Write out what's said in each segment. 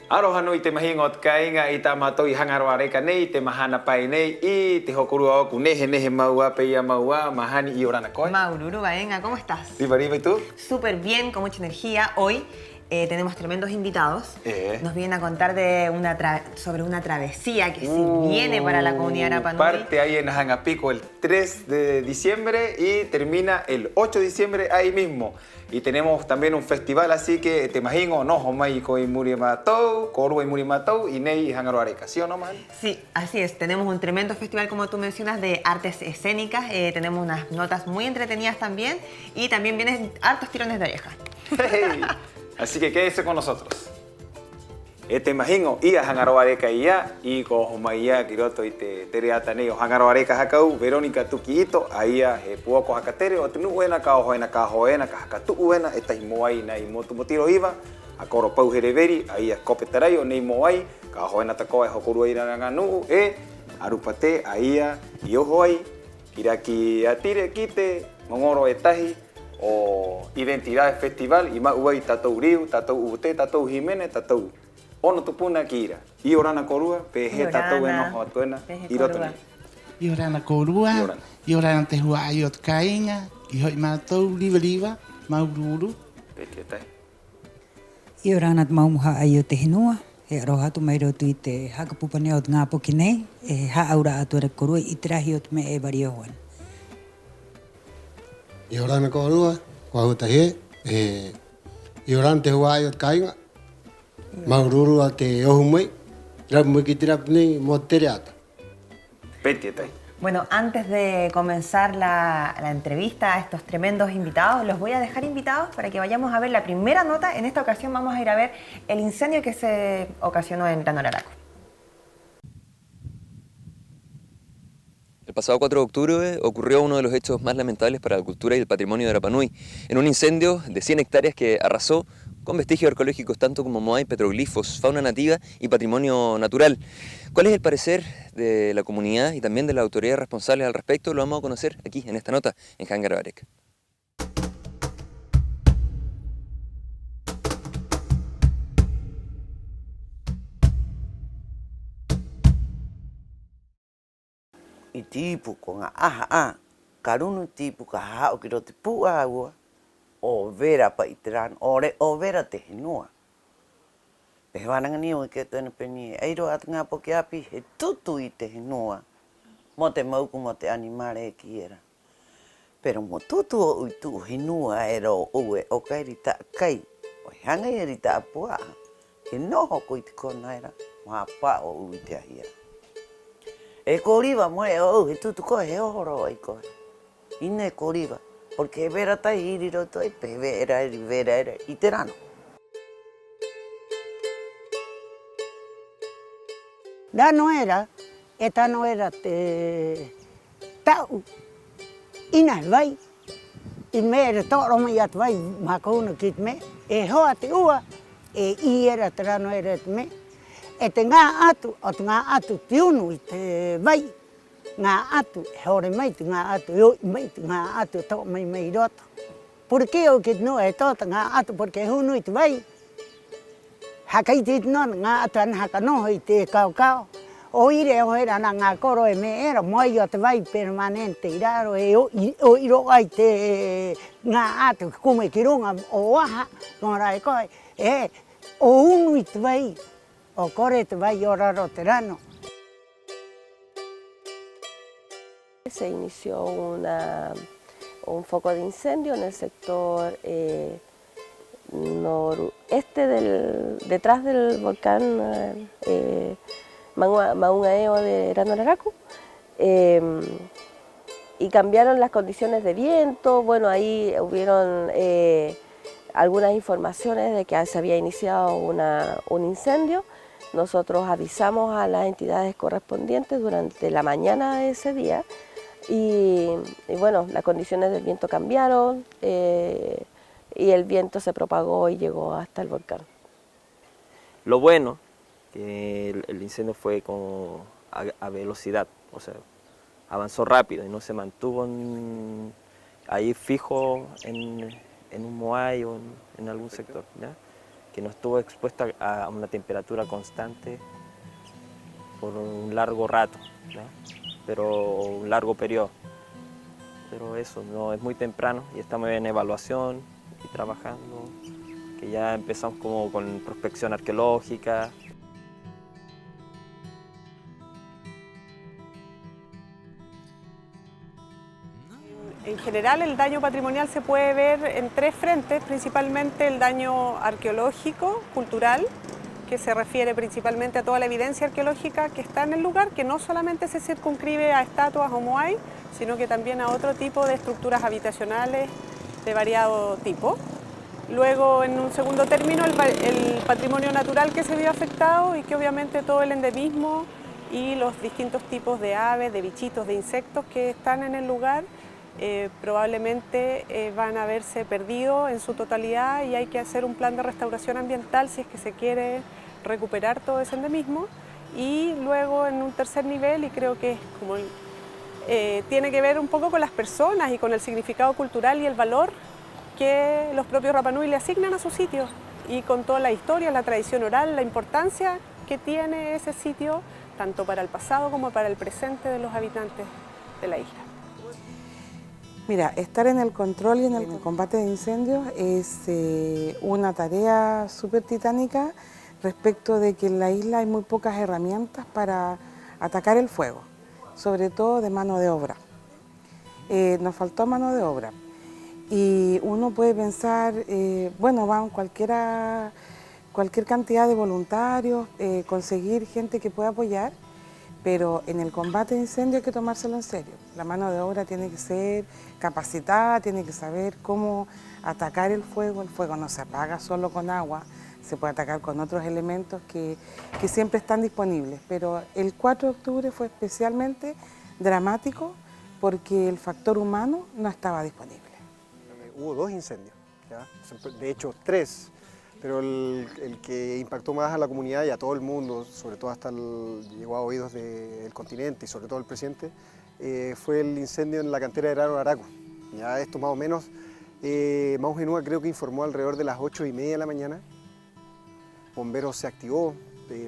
Aroha nui te mahingot kainga i ta matou i hangaroareka nei, te mahana pai nei i te hokurua oku nehe maua peia maua, mahani i orana koi. Maururu Baenga, ¿cómo estás? Riva, ¿y tú? Súper bien, con mucha energía. Hoy tenemos tremendos invitados. Nos vienen a contar sobre una travesía que se viene para la comunidad Rapa Nui. Parte ahí en Hangapico el 3 de diciembre y termina el 8 de diciembre ahí mismo. Y tenemos también un festival, así que te imagino, no, Homai y Murimatou, Korua y Murimatou y Nei y Hangaroareca, ¿sí o no, man? Sí, así es. Tenemos un tremendo festival, como tú mencionas, de artes escénicas. Tenemos unas notas muy entretenidas también y también vienen hartos tirones de oreja. Hey. Así que quédese con nosotros. Te imagino, ia Hangaroareca ia, y ko Homaiya, Kiroto y te tereata nei o Hangaroareca hakau, Verónica Tukiito, aia puoko hakatere, o tenu uena ka hoena ka hakatu uena, eta imoai na imotu motiro iva, a koropau hereveri, aia kopetarai o nei moai, ka hoena takoa hokurua iranga nuu, arupate aia iohoi, kiraki atire kite, ngongoro etahi, o identidade festival, ima uai tatou riu, tatou ute, tatou himene, tatou ono tupuna kira. I orana korua, pehe tatou enoho atuena, i roto nei. I orana korua, i orana te hua aiot kainga, i hoi mātou liva, maururu. Peti etai. I orana te maumuha aiot te hinua, he aroha tu mai rotu i te hakapupane o ngā poki nei, ha aura atua korua i te rahi o te me e bari ohuan. I orana korua, kua hutahe, i orana te hua aiot kainga, maururu a te ohumui, rapu mui ki te rapu nei mo tereata. Peti etai. Bueno, antes de comenzar la entrevista a estos tremendos invitados, los voy a dejar invitados para que vayamos a ver la primera nota. En esta ocasión vamos a ir a ver el incendio que se ocasionó en Ranoraraco. El pasado 4 de octubre ocurrió uno de los hechos más lamentables para la cultura y el patrimonio de Rapa Nui, en un incendio de 100 hectáreas que arrasó con vestigios arqueológicos tanto como moai, petroglifos, fauna nativa y patrimonio natural. ¿Cuál es el parecer de la comunidad y también de las autoridades responsables al respecto? Lo vamos a conocer aquí en esta nota en Hangaroareca. I tipu ko ngā aha karunu tipu ka hao ki ro te pua ua o vera pa i te rana, o vera te hinua. Pe he wananga ni o ke tuena peni e eiro at ngā poki api he tutu i te hinua mo te mauku mo te animare e ki era. Pero mo tutu o uitu hinua e ro ue o kai rita kai o hanga i rita apua he noho ko i te konaira mo hapa o ui te ahia. E koriva mo e o he tutu ko he ohoro ai ko. Ine koriva. Porque vera tai iri roto e pe vera i te rano. Rano era, e tano era te tau, ina vai, i me era toro mai atu vai, makauna ki te me, e hoa te ua, e i era te rano era te me, e te ngā atu, o te ngā atu te unu i te vai, ngā atu, hore mai te ngā atu, e mai te ngā atu, tō mai roto. Porque o ki te noa e tōta ngā atu, porque hunu i te vai. Haka i te nona ngā atu ana haka noho i te kaukau. O ire o hera na ngā koro e me era, moi o te vai permanente i raro, e o iro ai te ngā atu, kume ki runga o waha, ngā rai koe, o unu i te vai, o kore te vai o raro te rano. Se inició un foco de incendio en el sector noreste, detrás del volcán Maungaeo de Ranoraraco, y cambiaron las condiciones de viento. Bueno, ahí hubieron algunas informaciones de que se había iniciado un incendio. Nosotros avisamos a las entidades correspondientes durante la mañana de ese día. Y bueno, las condiciones del viento cambiaron y el viento se propagó y llegó hasta el volcán. Lo bueno, que el incendio fue a velocidad, o sea, avanzó rápido y no se mantuvo ahí fijo en un moai o en algún sector, ¿ya? que no estuvo expuesta a una temperatura constante por un largo rato, ¿no? Pero un largo periodo. Pero eso, no es muy temprano y estamos en evaluación y trabajando, que ya empezamos como con prospección arqueológica. En general, el daño patrimonial se puede ver en tres frentes, principalmente el daño arqueológico, cultural, que se refiere principalmente a toda la evidencia arqueológica que está en el lugar, que no solamente se circunscribe a estatuas o moai, sino que también a otro tipo de estructuras habitacionales de variado tipo. Luego, en un segundo término, el patrimonio natural que se vio afectado y que obviamente todo el endemismo y los distintos tipos de aves, de bichitos, de insectos que están en el lugar, probablemente van a verse perdido en su totalidad y hay que hacer un plan de restauración ambiental si es que se quiere recuperar todo ese endemismo. Y luego en un tercer nivel, y creo que es como tiene que ver un poco con las personas y con el significado cultural y el valor que los propios Rapa Nui le asignan a su sitio, y con toda la historia, la tradición oral, la importancia que tiene ese sitio tanto para el pasado como para el presente de los habitantes de la isla. Mira, estar en el control y en el combate de incendios es una tarea súper titánica respecto de que en la isla hay muy pocas herramientas para atacar el fuego, sobre todo de mano de obra. Nos faltó mano de obra y uno puede pensar, bueno, van cualquier cantidad de voluntarios, conseguir gente que pueda apoyar, pero en el combate de incendios hay que tomárselo en serio. La mano de obra tiene que ser capacitada, tiene que saber cómo atacar el fuego. El fuego no se apaga solo con agua, se puede atacar con otros elementos que siempre están disponibles. Pero el 4 de octubre fue especialmente dramático porque el factor humano no estaba disponible. Hubo 2 incendios, ¿ya? De hecho 3. Pero el que impactó más a la comunidad y a todo el mundo, sobre todo llegó a oídos del continente y sobre todo el presidente, fue el incendio en la cantera de Grano Araco. Ya esto más o menos, Maus Enúa creo que informó alrededor de las 8:30 de la mañana. Bomberos se activó,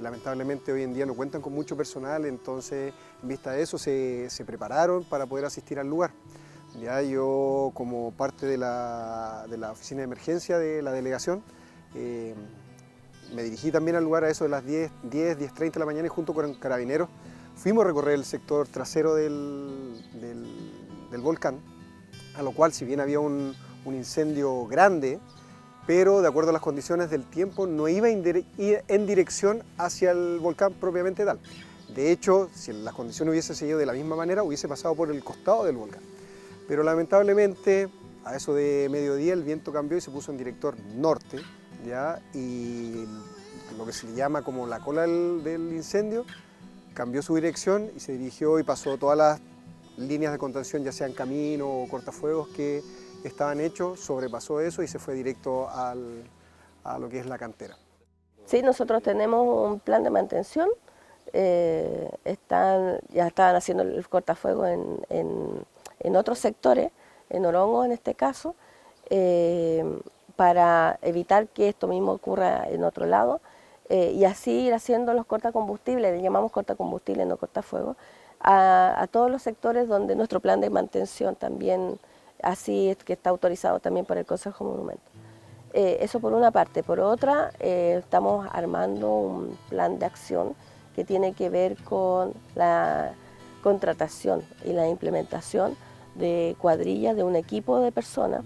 lamentablemente hoy en día no cuentan con mucho personal, entonces en vista de eso se prepararon para poder asistir al lugar. Ya yo como parte de la oficina de emergencia de la delegación, me dirigí también al lugar a eso de las 10:30 de la mañana y junto con carabineros fuimos a recorrer el sector trasero del volcán, a lo cual si bien había un incendio grande, pero de acuerdo a las condiciones del tiempo no iba en dirección hacia el volcán propiamente tal. De hecho, si las condiciones hubiesen seguido de la misma manera, hubiese pasado por el costado del volcán. Pero lamentablemente, a eso de mediodía el viento cambió y se puso en director norte, ¿ya? Y lo que se le llama como la cola del incendio cambió su dirección y se dirigió y pasó todas las líneas de contención, ya sean camino o cortafuegos que estaban hechos, sobrepasó eso y se fue directo a lo que es la cantera. Sí, nosotros tenemos un plan de mantención, ya estaban haciendo el cortafuego en otros sectores, en Orongo en este caso, para evitar que esto mismo ocurra en otro lado y así ir haciendo los cortacombustibles, le llamamos cortacombustibles, no cortafuego, a todos los sectores donde nuestro plan de mantención también, así es que está autorizado también por el Consejo Monumento. Eso por una parte. Por otra, estamos armando un plan de acción que tiene que ver con la contratación y la implementación de cuadrillas, de un equipo de personas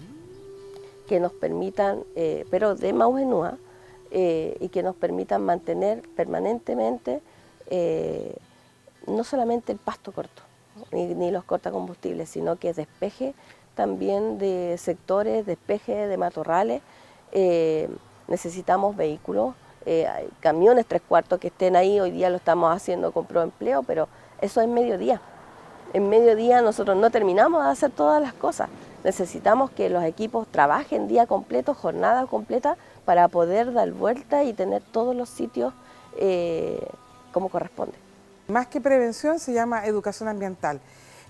que nos permitan, pero de Maus Enúa, y que nos permitan mantener permanentemente no solamente el pasto corto, ni los cortacombustibles, sino que despeje también de sectores, despeje de matorrales. Necesitamos vehículos, camiones 3/4 que estén ahí. Hoy día lo estamos haciendo con Proempleo, pero eso es mediodía. En mediodía nosotros no terminamos de hacer todas las cosas. Necesitamos que los equipos trabajen día completo, jornada completa, para poder dar vuelta y tener todos los sitios como corresponde. Más que prevención se llama educación ambiental.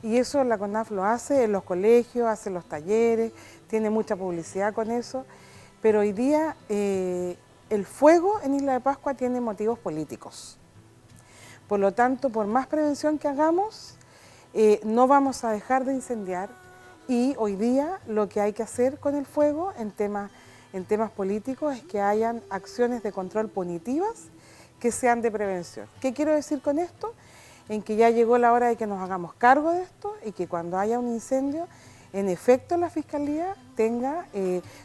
Y eso la CONAF lo hace en los colegios, hace los talleres, tiene mucha publicidad con eso. Pero hoy día el fuego en Isla de Pascua tiene motivos políticos. Por lo tanto, por más prevención que hagamos, no vamos a dejar de incendiar, y hoy día lo que hay que hacer con el fuego en temas políticos es que hayan acciones de control punitivas que sean de prevención. ¿Qué quiero decir con esto? En que ya llegó la hora de que nos hagamos cargo de esto y que cuando haya un incendio, en efecto la Fiscalía tenga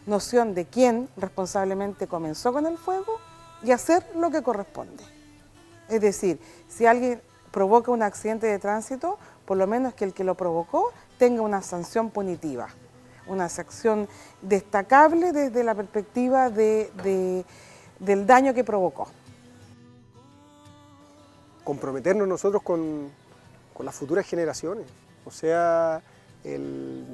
noción de quién responsablemente comenzó con el fuego y hacer lo que corresponde. Es decir, si alguien provoca un accidente de tránsito, por lo menos que el que lo provocó tenga una sanción punitiva, una sanción destacable desde la perspectiva del daño que provocó. Comprometernos nosotros con las futuras generaciones. O sea,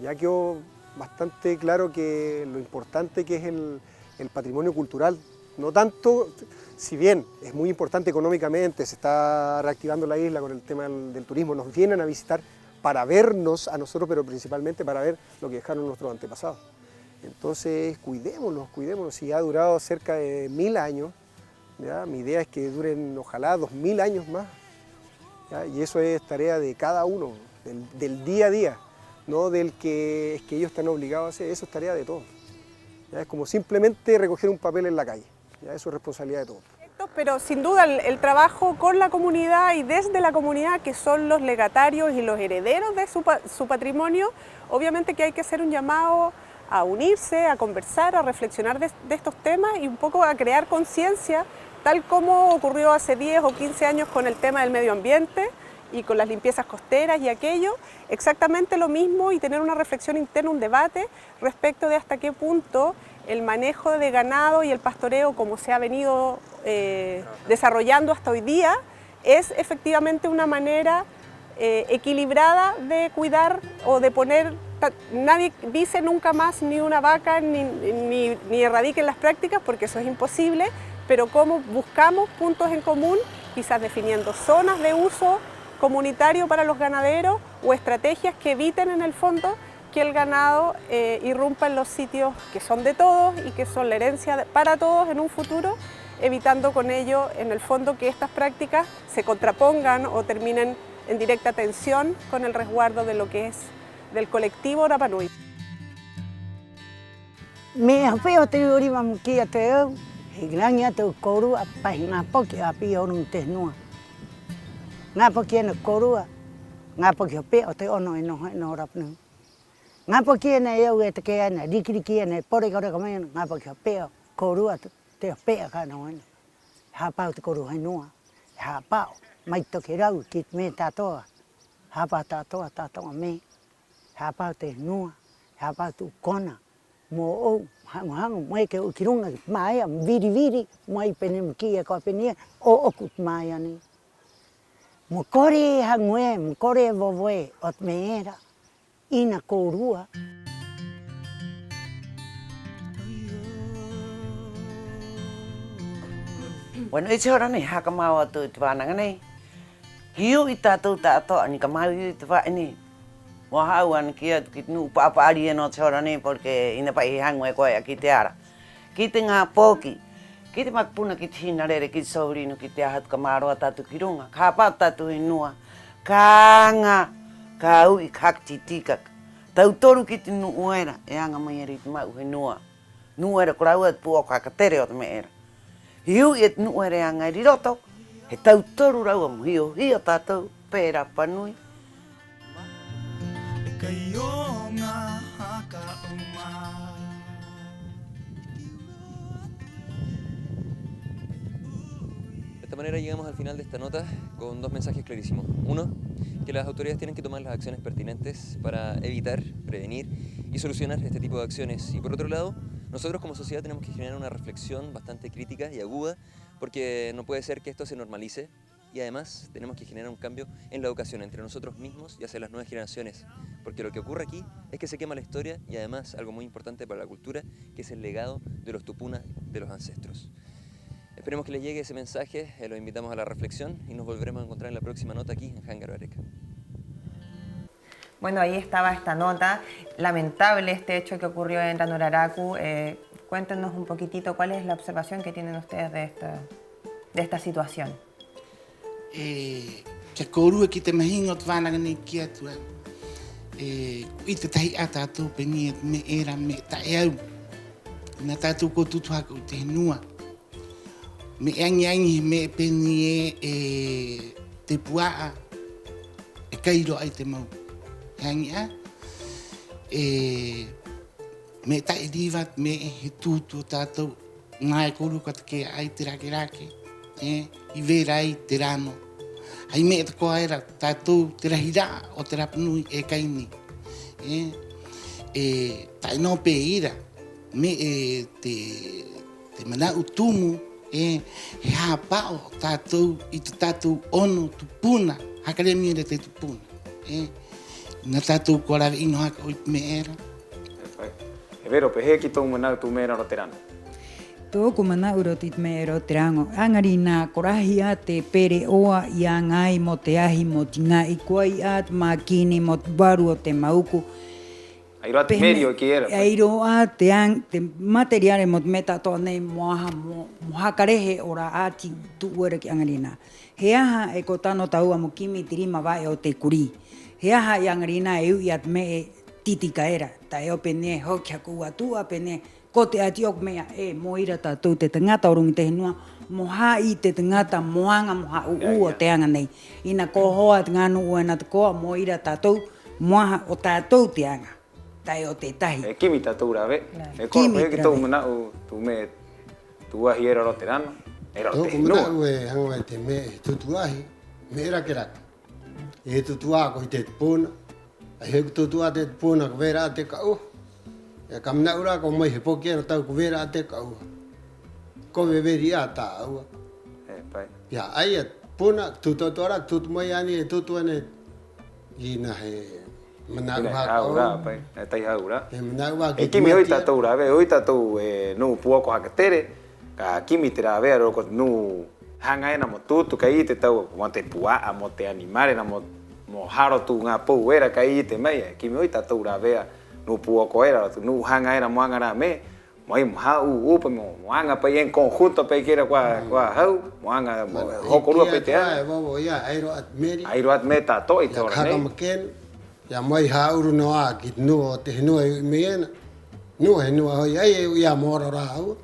ya quedó bastante claro que lo importante que es el patrimonio cultural, no tanto, si bien es muy importante económicamente, se está reactivando la isla con el tema del turismo, nos vienen a visitar para vernos a nosotros, pero principalmente para ver lo que dejaron nuestros antepasados. Entonces, cuidémonos, si ha durado cerca de 1000 años, ¿ya? Mi idea es que duren ojalá 2000 años más, ¿ya? Y eso es tarea de cada uno, del día a día, no del que es que ellos están obligados a hacer, eso es tarea de todos. ¿Ya? Es como simplemente recoger un papel en la calle, ¿ya? Eso es responsabilidad de todos. Pero sin duda el trabajo con la comunidad y desde la comunidad, que son los legatarios y los herederos de su patrimonio, obviamente que hay que hacer un llamado a unirse, a conversar, a reflexionar de estos temas y un poco a crear conciencia, tal como ocurrió hace 10 o 15 años con el tema del medio ambiente y con las limpiezas costeras y aquello, exactamente lo mismo, y tener una reflexión interna, un debate respecto de hasta qué punto el manejo de ganado y el pastoreo, como se ha venido desarrollando hasta hoy día, es efectivamente una manera equilibrada de cuidar o de poner. Nadie dice nunca más ni una vaca ni erradiquen las prácticas, porque eso es imposible, pero cómo buscamos puntos en común, quizás definiendo zonas de uso comunitario para los ganaderos o estrategias que eviten en el fondo que el ganado irrumpa en los sitios que son de todos y que son la herencia para todos en un futuro, evitando con ello en el fondo que estas prácticas se contrapongan o terminen en directa tensión con el resguardo de lo que es del colectivo Rapa Nui. Me apeo te uriba mukia te e grania te koru apa nga poki api orun te noa. Nga poki na koru nga poki pe o te ono no Rapa Nui. Nga poki na eu e te ke na dikiriki na pore ka ka mai nga poki pe koru te pe ka no ana. Ha pa te koru hai noa. Ha pa mai to ke rau kit me tatoa. Ha pa tatoa me. Hapa te noa, hapa tu kona, mo o hang mai ke ukirunga mai viri mai penem kia ko penia o okut mai ani. Mo kore hangwe, mo kore vovoe ot meera ina korua. Bueno, ese hora ni hakamau atu twana ngani. Hiu itatu tato ani kamau itwa ini. Mohawan kia kitnu papari no chorane porque ina pai hangwe ko aquí te ara. Kite nga poki. Kite makpuna kithinarere kit sobrino kite hat kamaro atatu kirunga. Khapa tatu inua. Kanga kau ikakti tikak. Tau toru kitinu uera e anga mai ma uhenua. Nuera krau at pu okatere ot meera. Hiu et nuera anga riroto. He tau toru rau am hiu tatu pera panui. De esta manera llegamos al final de esta nota con dos mensajes clarísimos. Uno, que las autoridades tienen que tomar las acciones pertinentes para evitar, prevenir y solucionar este tipo de acciones. Y por otro lado, nosotros como sociedad tenemos que generar una reflexión bastante crítica y aguda, porque no puede ser que esto se normalice. Y además tenemos que generar un cambio en la educación entre nosotros mismos y hacia las nuevas generaciones. Porque lo que ocurre aquí es que se quema la historia y además algo muy importante para la cultura, que es el legado de los tupunas de los ancestros. Esperemos que les llegue ese mensaje, los invitamos a la reflexión y nos volveremos a encontrar en la próxima nota aquí en Jángaro Areca. Bueno, ahí estaba esta nota. Lamentable este hecho que ocurrió en Ranuraracu. Cuéntenos un poquitito cuál es la observación que tienen ustedes de esta situación. Que korua ki te mahingot wānanga ni kia tua. I te tahi a tātou peni me era me tae au. Nā tātou ko tutu haka o te henua. Me angi me peni te puaa e kairo ai te mau. Angi a. Me tae rivat me he tūtu o tātou. Ngā e koru ka te ke ai te rake. I vera ai te rano. Ai me te koa era tātou te rahira o te Rapanui e kaini. Tai no pe ira. Me te mana utumu he hapao tātou i te tātou ono tupuna. Hakare mi re te tupuna. Nā tātou ko rawe ino haka o i me era. E vero, pe he ki tō mana tu mera ro te rano. Tōku mana urotit me ero te rango. Angari nā korahi a te pere oa i a ngai mo te ahi mo tina i kua i at mākini mo te baru o te mauku. Airo a te merio ki era. Airo a te materiare mo te meta toa nei moaha mo hakarehe ora ati tu uere ki angari nā. He aha e ko tano taua mo kimi tirima vai o te kuri. He aha i angari nā e ui at me e titika era. Ta e o pene hokia kua tua pene ko te atiok mea mo ira tātou te tangata o rungi te henua, mo hai te tangata moanga mo ha o te anga nei. Ina ko hoa te ngānu ua na te koa mo ira tātou moaha o tātou te anga. Tai o te tahi. E kimi tātou rawe. E kora pe ki tō mana u tu me tu ahi era ro te rano. Era ro te henua. Tōku mana e hango te me tutu ahi, me era ke raka. E tutu a ko i te pōna. E he tutu a te pōna ko vera a te kau. E kamna ura ko mai he poki era tau ko vera a te kau. Ko veri a tā aua. Pai. Ia, ai e puna, tutu tora, tutu mai ani e tutu ane i na he manau haka o. Haura, pai. E tai haura. E manau haka. E kimi hoi tātou rawe, hoi tātou nu puoko haka tere, ka kimi te rawe aro ko nu hanga ena mo tutu ka i te tau mo te puaa, mo te animare, mo haro tu ngā pou era ka i te mai. E kimi hoi tātou rawe no puoko era, no hanga era moanga rā me, moi hau upa moanga pa en conjunto pa kera kwa hau, moanga hokorua pa te ana. Airo at me tātou i te ora nei. Haka maken, ia moi hauru no a ki nua o te henua i me ena. Nua henua hoi, ai ia mora rā hau.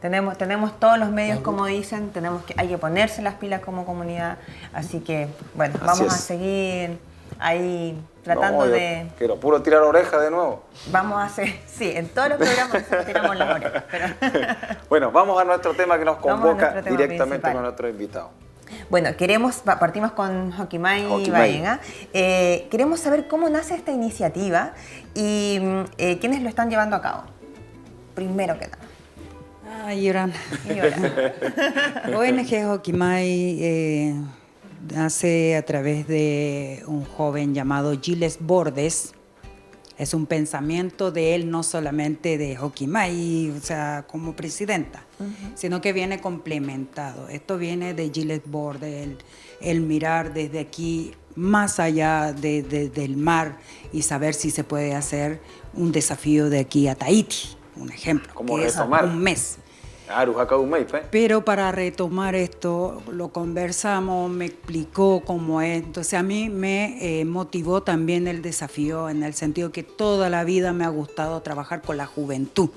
Tenemos todos los medios, como dicen, hay que ponerse las pilas como comunidad, así que, bueno, vamos a seguir ahí tratando de... Quiero puro tirar oreja de nuevo. Vamos a hacer, sí, en todos los programas tiramos las orejas. Pero... Bueno, vamos a nuestro tema que nos convoca directamente principal con nuestro invitado. Bueno, partimos con Hokimai Baenga. Queremos saber cómo nace esta iniciativa y quiénes lo están llevando a cabo. Primero que nada. Lloran. ONG Hokimai nace a través de un joven llamado Gilles Bordes. Es un pensamiento de él, no solamente de Hokimai, o sea, como presidenta, sino que viene complementado. Esto viene de Gilles Bordes, el mirar desde aquí, más allá del mar, y saber si se puede hacer un desafío de aquí a Tahití, un ejemplo, como que retomar. Es un mes. Pero para retomar esto, lo conversamos, me explicó cómo es. Entonces a mí me motivó también el desafío en el sentido que toda la vida me ha gustado trabajar con la juventud.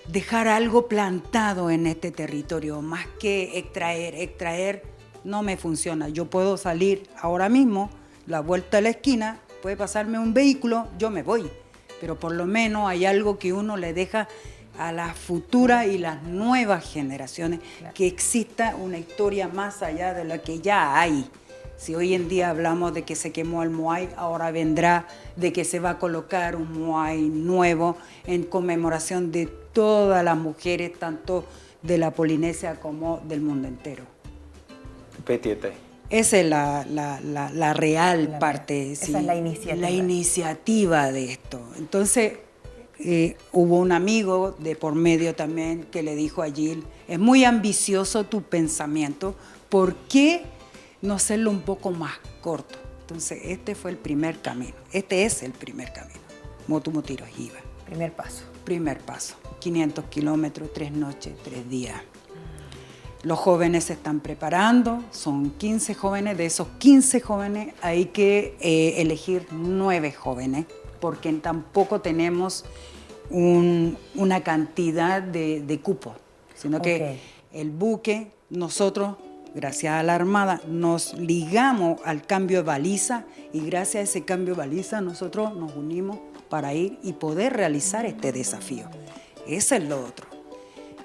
Dejar algo plantado en este territorio, más que extraer no me funciona. Yo puedo salir ahora mismo, la vuelta a la esquina, puede pasarme un vehículo, yo me voy. Pero por lo menos hay algo que uno le deja a las futuras y las nuevas generaciones, que exista una historia más allá de la que ya hay. Si hoy en día hablamos de que se quemó el Moai, ahora vendrá de que se va a colocar un Moai nuevo en conmemoración de todas las mujeres, tanto de la Polinesia como del mundo entero. Esa es la real parte. Esa es la iniciativa. La iniciativa de esto. Entonces, hubo un amigo de por medio también que le dijo a Gil, es muy ambicioso tu pensamiento, ¿por qué no hacerlo un poco más corto? Entonces este fue el primer camino, este es el primer camino, Motu Motiro Jiva. Primer paso. Primer paso, 500 kilómetros, 3 noches, 3 días. Los jóvenes se están preparando, son 15 jóvenes, de esos 15 jóvenes hay que elegir 9 jóvenes, porque tampoco tenemos una cantidad de cupos, sino que el buque, nosotros, gracias a la Armada, nos ligamos al cambio de baliza y gracias a ese cambio de baliza nosotros nos unimos para ir y poder realizar este desafío. Eso es lo otro.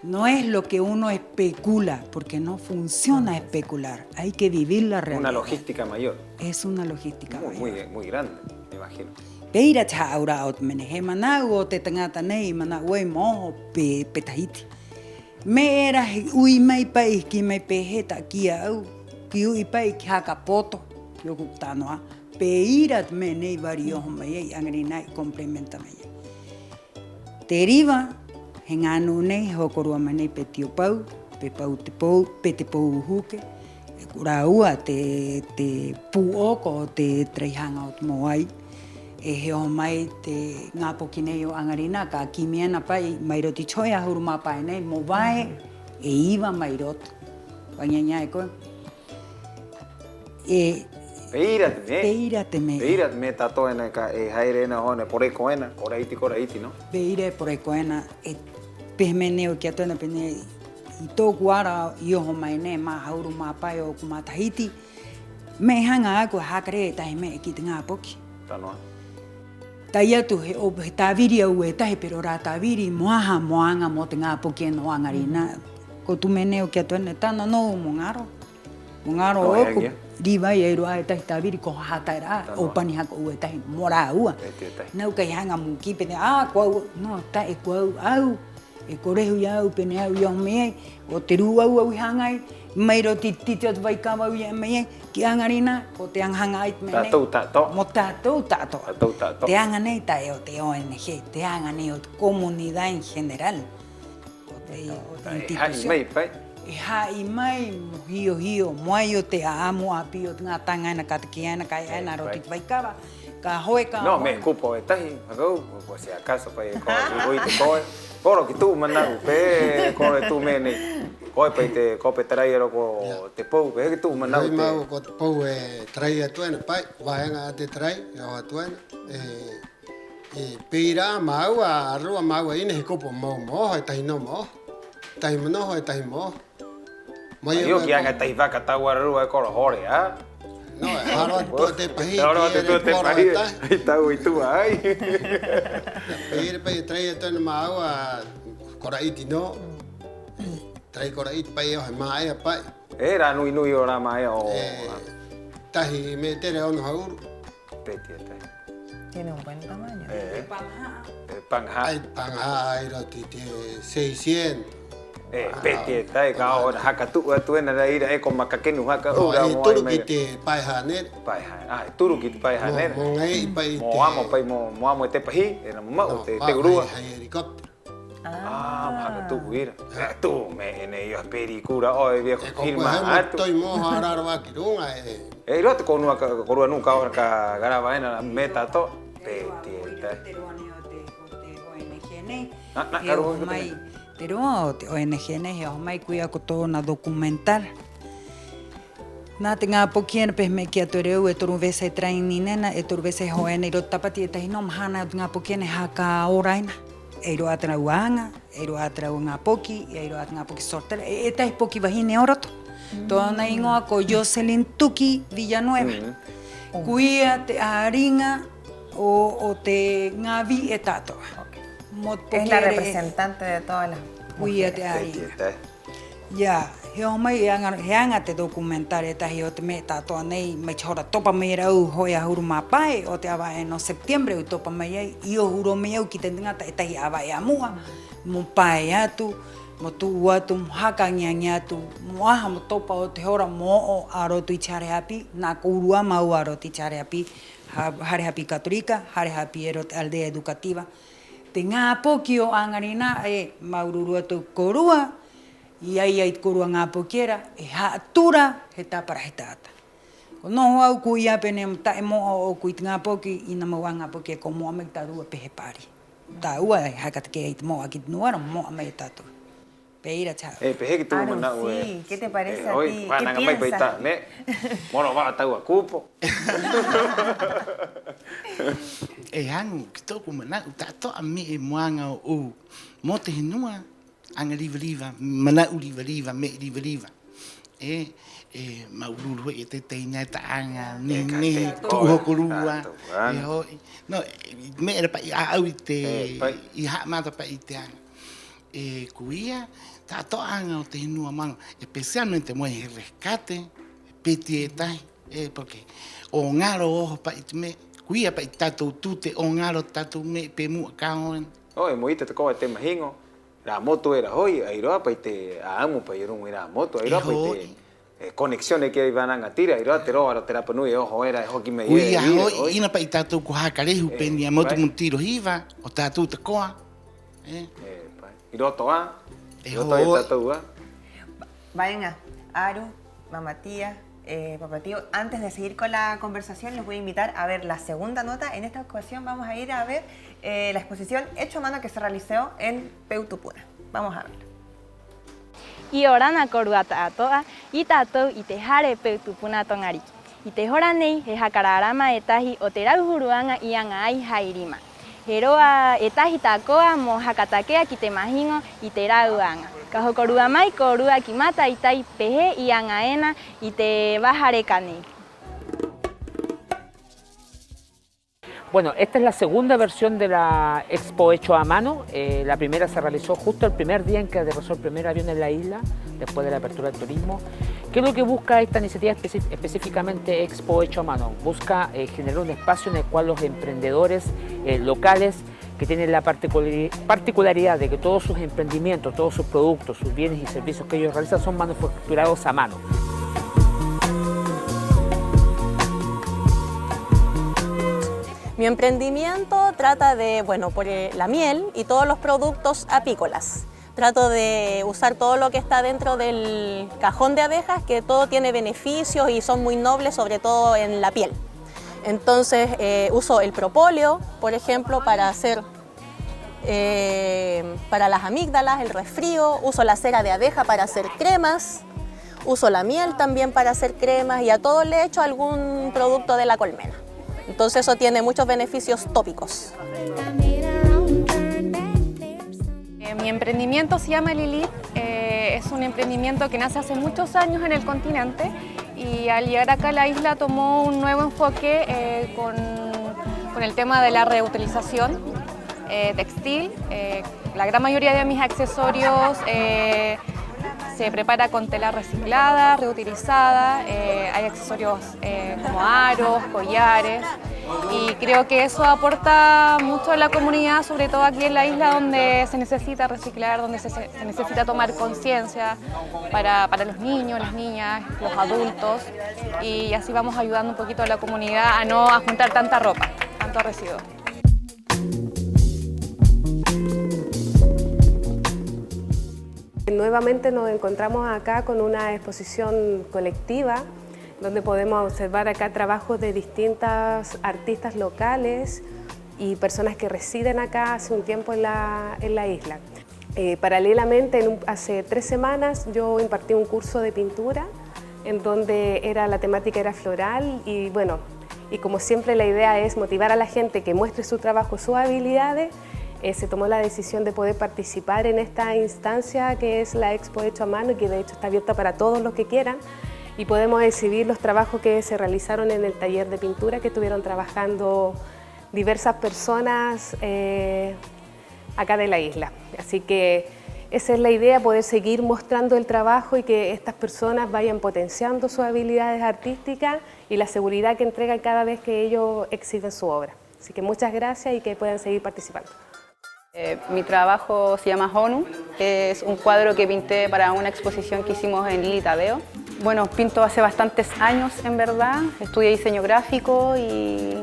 No es lo que uno especula, porque no funciona especular. Hay que vivir la realidad. Una logística mayor. Es una logística mayor. Muy grande, me imagino. Peira chaura ot meneje manago te tangata nei managüey mojo petahiti. Me era ui mai pai ki mai peheta kia au ki ui pai ki hakapoto yo gutano peirat me nei vario mai angrinai complementa mai. Deriva henganu nei hokorua mane petio pau te pau huke kuraua te puoko te treihanga ot moai e ho mai te ngapo kineo angarina ka kimiena pai mairoti choya huruma pai nei movae e iva mairot wanyanya eko Peirate me tato en ka e haire na hone por ekoena koraiti no Peire por ekoena e pehmeneo ki atona pene I tō kuara I oho mai ne ma hauru ma pai o kuma Tahiti me hanga ako hakare tahi me ki te ngā poki tanoa tai atu he tāwiri au e tahi pero rā tāwiri moaha moanga mo te ngā poki e no angarina ko tu meneo ki atona tana no mongaro oku Riwai e roa e tahi tāwiri ko hatai rā o pani hako ue tahi mora ua nau kai hanga muki pene kua no ta e kua au e korehu iau pene au iau mei o te rū au hangai mairo titi atu vai kawa iau mei ki angarina ko te anghanga ait mene mo tātou te anga nei tae o te ONG te anga nei o te comunidad en general o te institución e hai mai hio moai o te amo api o ngā tangaina ka te kiana kai ana roti vai kawa ka hoe ka no me kupo e tahi agau ko se acaso pai ko i te koe Koro ki tu manau pe koro tu mene koe pai te kope traia ko te pou pe ki tu manau te mau ko te pou e traia tuena pai vaenga te trai o tuena e pira mau a rua mau ine he kopo mo e tai no mo tai mano e tai mo mai yo ki anga tai vaka tau rua e koro hore a no haro te pahi haro te pahi ai tau I tu ai Peire pai traia tuena mau a koraiti no trai koraiti pai o he mai a pai era nui o ra mai o tahi me tere ono hauru petia tai tiene un buen tamaño pangha ai pangha ai roti te 600 petia tai ka ora haka tu tuena ra ira e ko makakenu haka ora mo turu ki te pai haner turu ki te pai haner mo ngai pai te mo amo te pahi era mo te grua helicóptero haka tu ira tu me ene yo peri kura oi viejo filma atu toi mo harar wa kirunga e rote ko nua nunca ora ka garaba ena meta to petia tai Pero te ONG nei o mai kuia ko tōna documental. Nā te ngā pokien pe me kia toreu e toru vese training nena e toru vese hoena I ro tapati e tahi no mahana ngā pokien e haka oraina. E ro atra uanga, e ro atra ngā poki, e ro atra ngā poki sortera. E tahi poki wahine oroto. Tōna ingoa ko Jocelyn Tuki Villanueva. Kuia te āringa o te ngāvi e tātoa. Es la representante de todas las mujeres. Ya, he mai he anga te documentare tahi o te me tātoa nei mai chora topa mai rau hoia huru mapai o te awa e no septiembre u topa mai ai I o huro mai au ki te ngata e tahi awa e amua mo pai atu mo tu atu mo haka ngiangi atu mo aha mo topa o te hora mo o arotu I Charehapi na kurua mau arotu I Charehapi Harehapi Katolika Harehapi erot aldea educativa te ngā poki o angarina e maururu atu korua I ai korua ngā pokiera e haatura he tāpara he tāta. Ko noho au ku ia pene tae moa o kui te ngā poki I na maua ngā poki e ko moa me tarua pehe pari. taua hakat que mo aquí no era mo me tato. Peira chao. Peje que tú Aaron, sí, ¿qué te parece a ti? ¿Qué piensas? Mono va a taua cupo. Anu, que tô como na tato a me moanga o mote hinua anga liva mana liva me liva. Maululu te teina ta anga ni ku kurua. No, me era pa au te I ha mata pa itean. Cuia tato anga te hinua mano, especialmente mo el rescate petietai, porque o ngaro ojo pa itme cuia pa tato tute o ngaro tato me pemu kaon. Oi, moita te ko te mahingo. La moto era hoy, airoa pa te amo pa iron era moto, airoa pa te conexiones que iban a tira, airoa te ro te la panui ojo era hoki me ia hoy ina pa tato ku hakalehu penia moto muntiro hiva o tato te koa. Iro toa. Venga, Aru, Mamá Tía, Papá Tío, antes de seguir con la conversación, les voy a invitar a ver la segunda nota. En esta ocasión vamos a ir a ver la exposición hecho a mano que se realizó en Peutupuna. Vamos a verlo. Y ahora na coruata atoa y tato y te jare Peutupuna tongari. Y te joranei es jacararama etaji o teraujuruanga y angai jairima. Heroa etaji takoa mo hakatakea kitemahingo y terauanga. Kajo koruamai korua kimata itai peje y angaena y te bajarekane. Bueno, esta es la segunda versión de la Expo Hecho a Mano. La primera se realizó justo el primer día en que aterrizó el primer avión en la isla, después de la apertura del turismo. ¿Qué es lo que busca esta iniciativa específicamente Expo Hecho a Mano? Busca generar un espacio en el cual los emprendedores locales que tienen la particularidad de que todos sus emprendimientos, todos sus productos, sus bienes y servicios que ellos realizan son manufacturados a mano. Mi emprendimiento trata de, bueno, por la miel y todos los productos apícolas. Trato de usar todo lo que está dentro del cajón de abejas, que todo tiene beneficios y son muy nobles, sobre todo en la piel. Entonces uso el propóleo, por ejemplo, para hacer para las amígdalas, el resfrío, uso la cera de abeja para hacer cremas, uso la miel también para hacer cremas y a todo le echo algún producto de la colmena. Entonces eso tiene muchos beneficios tópicos. Mi emprendimiento se llama Lilith, es un emprendimiento que nace hace muchos años en el continente y al llegar acá a la isla tomó un nuevo enfoque con el tema de la reutilización textil. La gran mayoría de mis accesorios se prepara con tela reciclada, reutilizada, hay accesorios como aros, collares y creo que eso aporta mucho a la comunidad, sobre todo aquí en la isla donde se necesita reciclar, donde se necesita tomar conciencia para los niños, las niñas, los adultos y así vamos ayudando un poquito a la comunidad a no juntar tanta ropa, tanto residuos. Nuevamente nos encontramos acá con una exposición colectiva donde podemos observar acá trabajos de distintas artistas locales y personas que residen acá hace un tiempo en la isla. Paralelamente, hace 3 semanas yo impartí un curso de pintura en donde la temática era floral y bueno, y como siempre la idea es motivar a la gente que muestre su trabajo, sus habilidades. Se tomó la decisión de poder participar en esta instancia que es la Expo Hecho a Mano y que de hecho está abierta para todos los que quieran y podemos exhibir los trabajos que se realizaron en el taller de pintura que estuvieron trabajando diversas personas acá de la isla. Así que esa es la idea, poder seguir mostrando el trabajo y que estas personas vayan potenciando sus habilidades artísticas y la seguridad que entregan cada vez que ellos exhiben su obra. Así que muchas gracias y que puedan seguir participando. Mi trabajo se llama Honu, es un cuadro que pinté para una exposición que hicimos en Lili Tadeo. Bueno, pinto hace bastantes años en verdad, estudié diseño gráfico y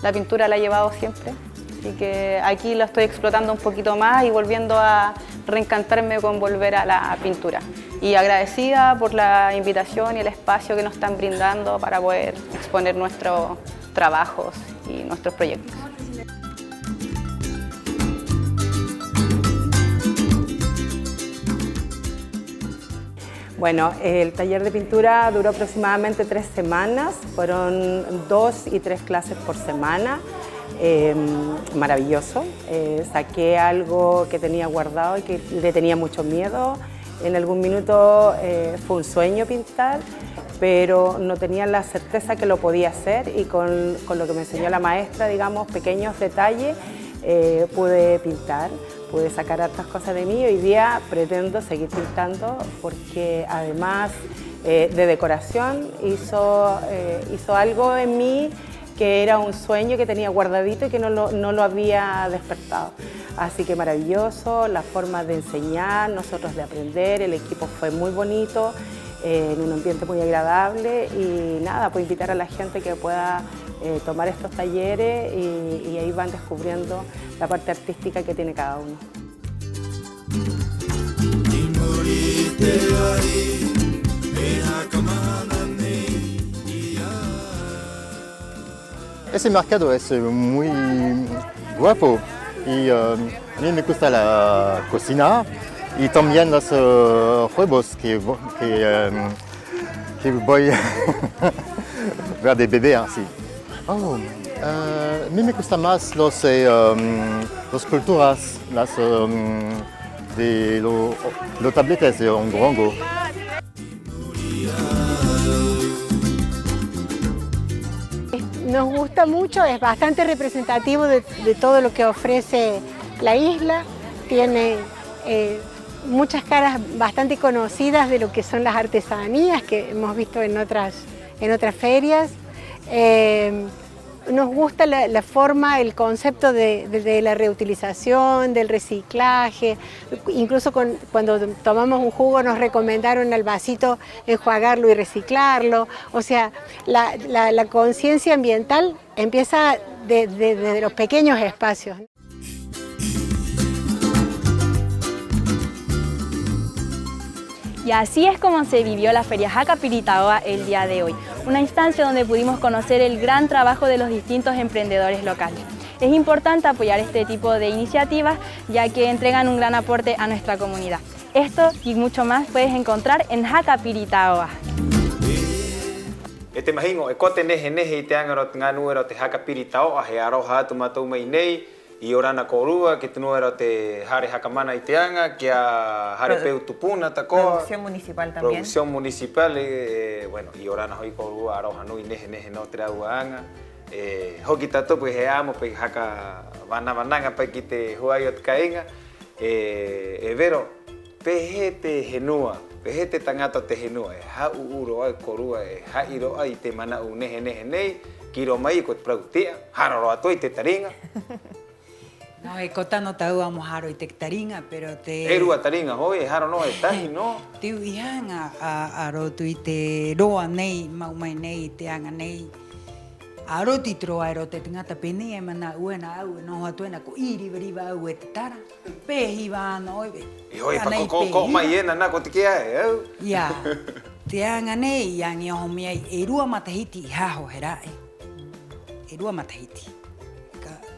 la pintura la he llevado siempre. Así que aquí lo estoy explotando un poquito más y volviendo a reencantarme con volver a la pintura. Y agradecida por la invitación y el espacio que nos están brindando para poder exponer nuestros trabajos y nuestros proyectos. Bueno, el taller de pintura duró aproximadamente 3 semanas, fueron 2 y 3 clases por semana. Maravilloso, saqué algo que tenía guardado y que le tenía mucho miedo. En algún minuto fue un sueño pintar, pero no tenía la certeza que lo podía hacer, y con lo que me enseñó la maestra, digamos, pequeños detalles, pude pintar, pude sacar hartas cosas de mí, y hoy día pretendo seguir pintando porque además de decoración hizo algo en mí que era un sueño que tenía guardadito y que no lo había despertado. Así que maravilloso, la forma de enseñar, nosotros de aprender, el equipo fue muy bonito, en un ambiente muy agradable, y nada, pues invitar a la gente que pueda tomar estos talleres y ahí van descubriendo la parte artística que tiene cada uno. Ese mercado es muy guapo y a mí me gusta la cocina y también los juegos que voy a ver de bebé así. A mí me gustan más las culturas, de los tabletes de Ongorongo. Nos gusta mucho, es bastante representativo de todo lo que ofrece la isla. Tiene muchas caras bastante conocidas de lo que son las artesanías que hemos visto en otras ferias. Nos gusta la forma, el concepto de la reutilización, del reciclaje. Incluso cuando tomamos un jugo nos recomendaron al vasito enjuagarlo y reciclarlo. O sea, la conciencia ambiental empieza desde los pequeños espacios. Y así es como se vivió la Feria Jaca Piritaoa el día de hoy, una instancia donde pudimos conocer el gran trabajo de los distintos emprendedores locales. Es importante apoyar este tipo de iniciativas, ya que entregan un gran aporte a nuestra comunidad. Esto y mucho más puedes encontrar en Jaca Piritaoa. Imagino, ekote nehe te angaro nganu te Jaca Piritaoa he aroha tu matou mai nei. Y orana korua que tu no te jare jacamana iteanga que a jare peu tupuna takoa. Producción municipal también. Producción municipal, bueno, y orana hoy korua aroja no nehe no trauanga. Hoki tato pues heamo pues jaca bananga pues kite huayot kainga. Vero pejete genua, pejete tangato te genua. Ha uro ay korua ha iro ay te mana nehe nei kiro mai ko productia haroro atoi te taringa. No, kota no tau amo haro i te taringa, pero te... Eru a taringa, hoi, haro no, e tahi no. Te uihanga aro tu i te roa nei, maumai nei, te anga nei. Aro ti troa ero te tingata pene e mana uena au, no hatuena ko iri veriva au e te tara. Pehi wāna oi. I hoi, ko mai ena na ko te kia e au. Ia, te anga nei, iangi oho miai, e rua matahiti i haho he rae. E rua matahiti.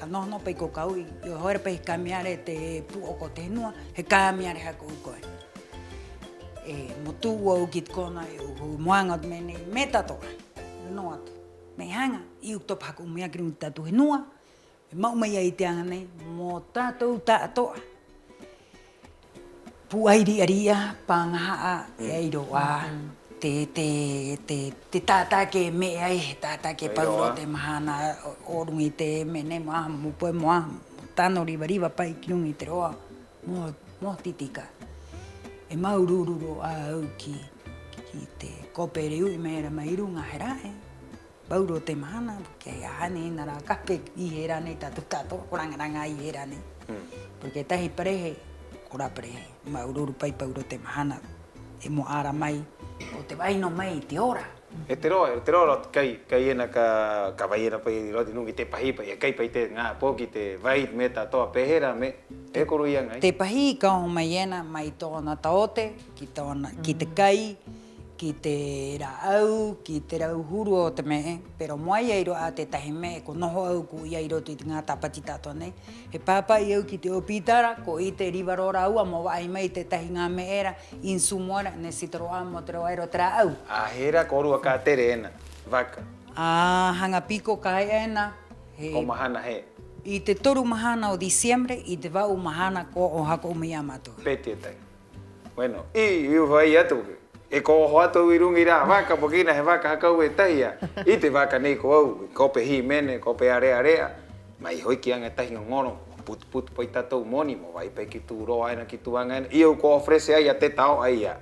No pei ko kaui, yo hore pei kamiare te puoko te nua, he kamiare hako ukoe. Motu au kit kona u moangat mene metatoa, no atu. Me hanga, i uktop hako umiakri utatu he nua, mau mai ai te anga nei, mo tatou tatoa. Puairi aria, pangaha, e airoa. Te tata ke me ai, tata ke pauro te mahana orungi te mene moa, mupoe moa, tano riva pai kirungi te roa, mo titika. E maurururo au ki te kopere ui mera mairunga herae, pauro te mahana, ke ahane nara kake i herane tatu tato, korangaranga i herane. Porque tahi parehe, kora parehe, maururu pai pauro te mahana, e mo ara mai, o te vai no mai te ora. E te roa kai ena ka vai ena pai roti nungi te pahi pai kai pai te ngā poki te vai me ta toa pehera me e koru ianga ai. Te pahi ka o mai ena mai tōna taote, ki te kai, Kitera au, kitera huru o te me, pero moai airo a te tahi me, ko noho au ku i airo tu ngā tapatita tone. He papa i au ki te opitara, ko i te rivarora au, a mo ai mai te tahi ngā me era, insu moara, ne sitoro a mo te roa airo tera au. A hera ko rua ka tere ena, vaka. A hanga piko ka ena. Ko mahana he. I te toru mahana o diciembre, i te wau mahana ko o hako o miyamato. Peti e tai. Bueno, i vai atu. E ko ho atu i rungi rā waka, pokina he waka hakau e tahia. I te waka nei ko au, ko pe hi mene, ko pe area area. Mai hoi ki anga tahi ngoro, putu pai tatou moni, mo vai pai ki tu roa ena ki tu anga ena. I au ko ofrece ai a te tau ai a.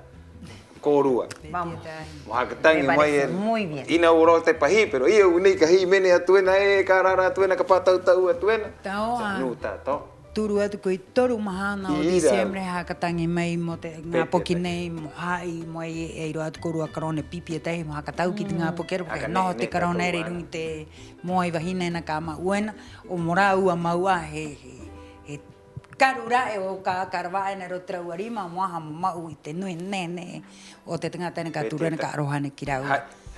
Ko rua. Vamos. Mo hakatangi mai e. Muy bien. Ina uro te pahi, pero i au nei ka hi mene atuena e, ka rara atuena, ka patau tau atuena. Tau a. Nu tato. Turu atu ko i toru mahana o diciembre hakatangi mai mo te ngā poki nei mo hai mo e eiro atu korua karone pipi e tehi mo hakatau ki te ngā pokero porque noho te karone ere rungi te moai wahina ena ka mauena o mora ua maua he karura e o ka karwa ena ro trauarima moaha mo mau i te nui nene o te tangata ena ka turu ena ka arohane ki rau.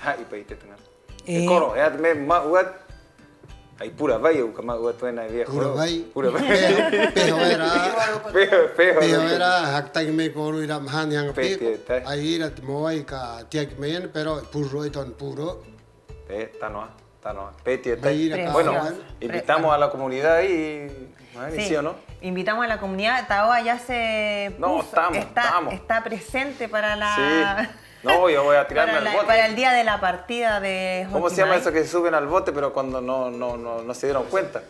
Hai pa i te tangata. E koro, e atu me mauat ai pura vai o kama o tuena viejo. Pura vai. Peho era haktai me ko ru ira mahani hanga pe. Ai ira te moai ka tiak meien pero puro e ton puro. Tanoa. Peti bueno, invitamos a la comunidad y ¿sí o no? Invitamos a la comunidad. Taoa ya se está presente para la Sí. No, yo voy a tirarme al bote. Para el día de la partida de ¿Cómo se llama eso que se suben al bote pero cuando no se dieron cuenta?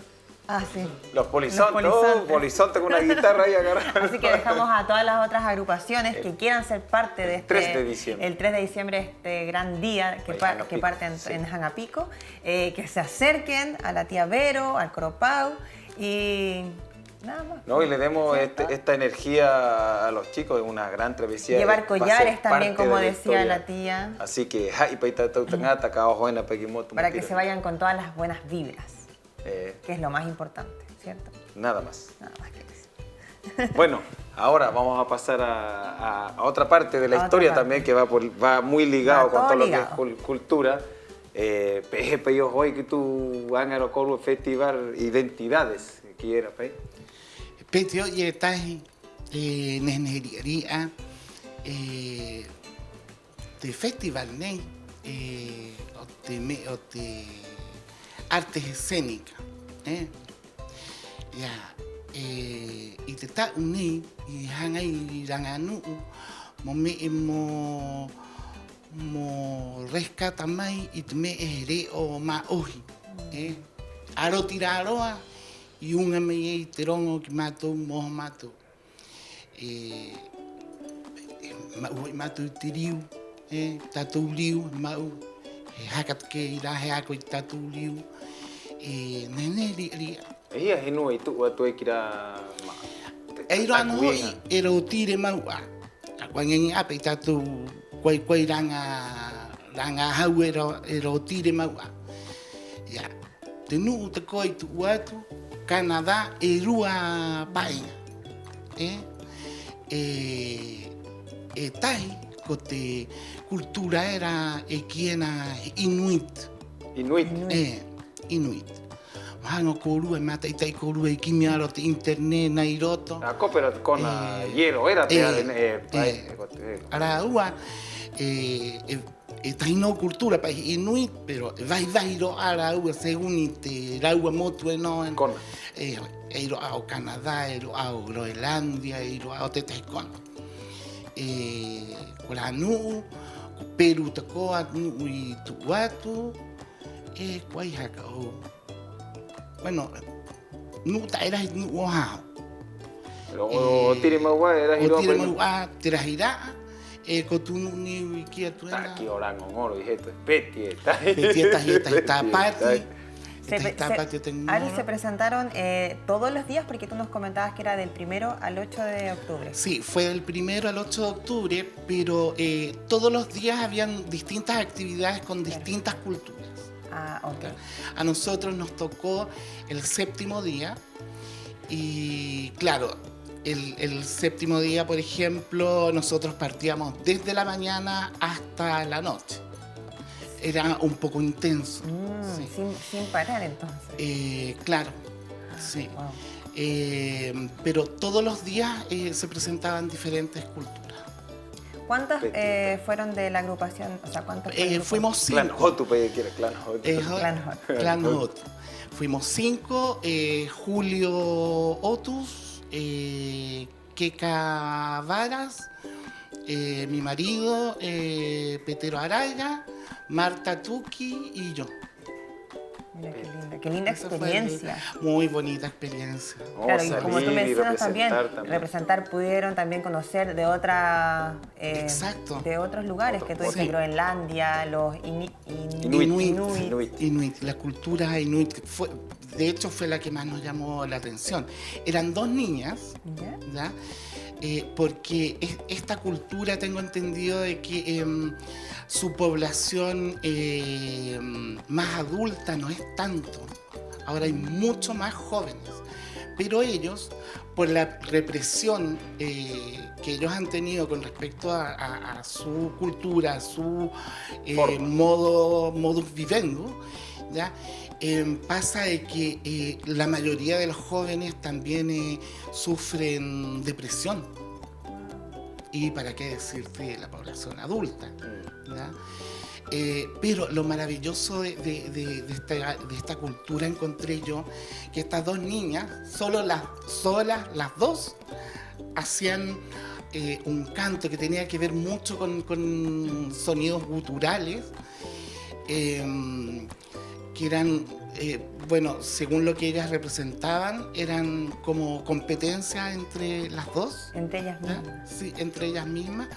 Ah, sí. Los polizontes. Polizonte con una guitarra ahí agarrada. Así que dejamos a todas las otras agrupaciones que quieran ser parte de este... 3 de diciembre. El 3 de diciembre, este gran día que parte en Hangapico. Que se acerquen a la tía Vero, al Coropau y... Nada más. No, y le demos esta energía a los chicos, es una gran travesía. Llevar collares también, como decía la tía. Así que, para que se vayan con todas las buenas vibras, que es lo más importante, ¿cierto? Nada más. Nada más que eso. Bueno, ahora vamos a pasar a otra parte de la historia también, que va muy ligado con todo lo que es cultura. Pepe, yo hoy que tú van a los festival identidades, que era, Pepe. Petio ye tahi nehneria te festival nei o te artes escénicas ya i te ta nei i hanga i ranganu mo rescata mai i te me ere o maohi aro tiraroa i unga mei te rongo ki mātou, moho mātou. Mau i mātou te riu, tātou riu, mau. Hakat ke i rahe ako i tātou riu. Nene ria. Ia he nua i tu atu e kira... Ei roa no hoi, e ro tire maua. Kua ngengi ape i tātou kwai ranga hau e ro tire maua. Ia, te nuu te koi tu atu, Canadá e rua painga. Tahi ko te kultura era e kiena Inuit. Inuit? Inuit. Hango ko rua mata i tai ko rua i kimi aro te internet nei roto. Ako pero con hielo era te ara ua tahi no cultura pa Inuit, pero vai ro ara ua según i te raua motu e noen. Kona. E ro ao Canadá, e ro ao Groenlandia, e ro ao te tahi kona. Ko la nuu, ko Peru te koa, nuu i Tuatu, koai haka o. Bueno, nuu ta era nuu o hao. Pero o tire maua era hiro. O tire maua, te rahiraa. Ko tunu ni kia tuena. Taki orang ngoro i heto. Peti eta. Peti eta tapati. Ari, se presentaron todos los días, porque tú nos comentabas que era del 1 al 8 de octubre. Sí, fue del 1 al 8 de octubre, pero todos los días habían distintas actividades con distintas culturas. Ah, ok. A nosotros nos tocó el 7º día y, claro, el séptimo día, por ejemplo, nosotros partíamos desde la mañana hasta la noche. Era un poco intenso. Sí. Sin parar, entonces. Claro, sí. Wow. Pero todos los días se presentaban diferentes culturas. ¿Cuántas fueron de la agrupación? O sea, ¿cuántos fuimos 5. Clan Hotu, que era Clan Hotu. Clan Hotu. Fuimos 5, Julio Otus, Keka Varas, mi marido, Petero Araya, Marta Tuki y yo. Mira qué linda experiencia. Muy bonita experiencia. Claro, y como tú mencionas también, pudieron también conocer de de otros lugares que tú dices, Groenlandia, los Inuit, la cultura Inuit, de hecho fue la que más nos llamó la atención. Eran 2 niñas, ¿ya? Porque esta cultura, tengo entendido de que su población más adulta no es tanto. Ahora hay mucho más jóvenes. Pero ellos, por la represión que ellos han tenido con respecto a su cultura, a su modus vivendi, ¿ya? Pasa de que la mayoría de los jóvenes también sufren depresión. Y para qué decirte la población adulta, ¿ya? Pero lo maravilloso de esta cultura encontré yo que estas 2 niñas, solas las 2, hacían un canto que tenía que ver mucho con sonidos guturales, que eran, según lo que ellas representaban, eran como competencia entre las 2. Entre ellas mismas. Sí, entre ellas mismas,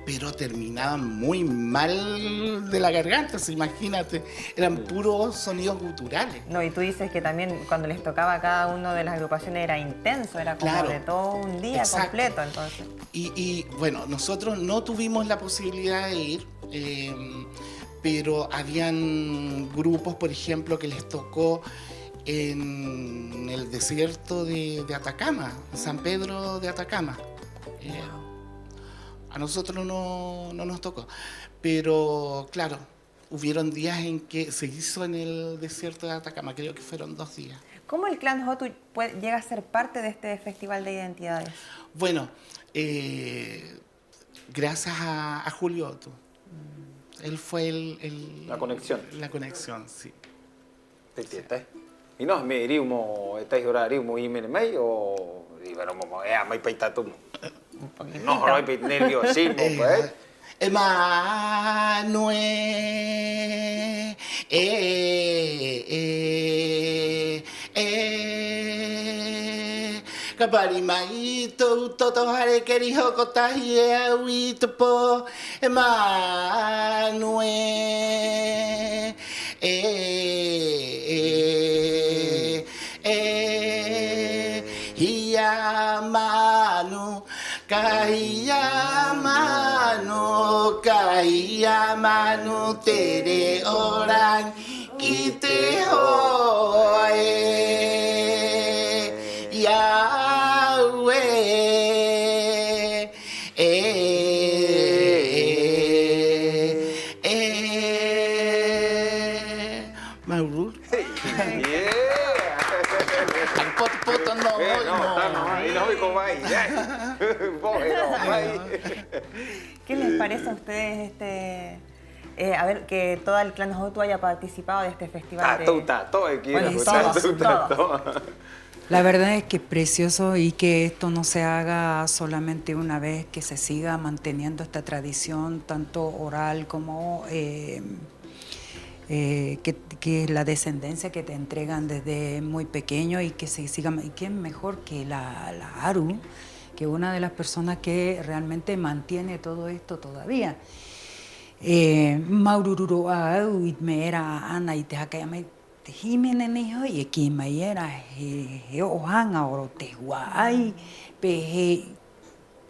pero terminaban muy mal de la garganta, imagínate, eran puros sonidos guturales. No, y tú dices que también cuando les tocaba a cada uno de las agrupaciones era intenso, era como de todo un día completo, entonces. Y bueno, nosotros no tuvimos la posibilidad de ir, pero habían grupos, por ejemplo, que les tocó en el desierto de Atacama, en San Pedro de Atacama. A nosotros no nos tocó, pero claro, hubieron días en que se hizo en el desierto de Atacama, creo que fueron 2 días. ¿Cómo el Clan Hotu llega a ser parte de este Festival de Identidades? Bueno, gracias a Julio Otto. Él fue la conexión. La conexión, sí. ¿Y no me diríamos, estáis horarios y me o íbamos a me peitatum? No, no hay nerviosismo, pues. Emanuel, Kaparimaito, Toto Hare Keriho Kotahie Witupo, Emanuel, Hiamanu, Kahiyamanu, Tere Orang, Kite Hoe, Yahweh, Maurur. ¿Qué les parece a ustedes a ver, que todo el Clan Hotu haya participado de este festival? La verdad es que es precioso y que esto no se haga solamente una vez, que se siga manteniendo esta tradición, tanto oral como que es la descendencia que te entregan desde muy pequeño y que se siga. Y quién mejor que la Aru, que una de las personas que realmente mantiene todo esto todavía. Maurururu au itmera ana itekayame Jiménez nijo y aquí mayera ohanga oro tehuay pehe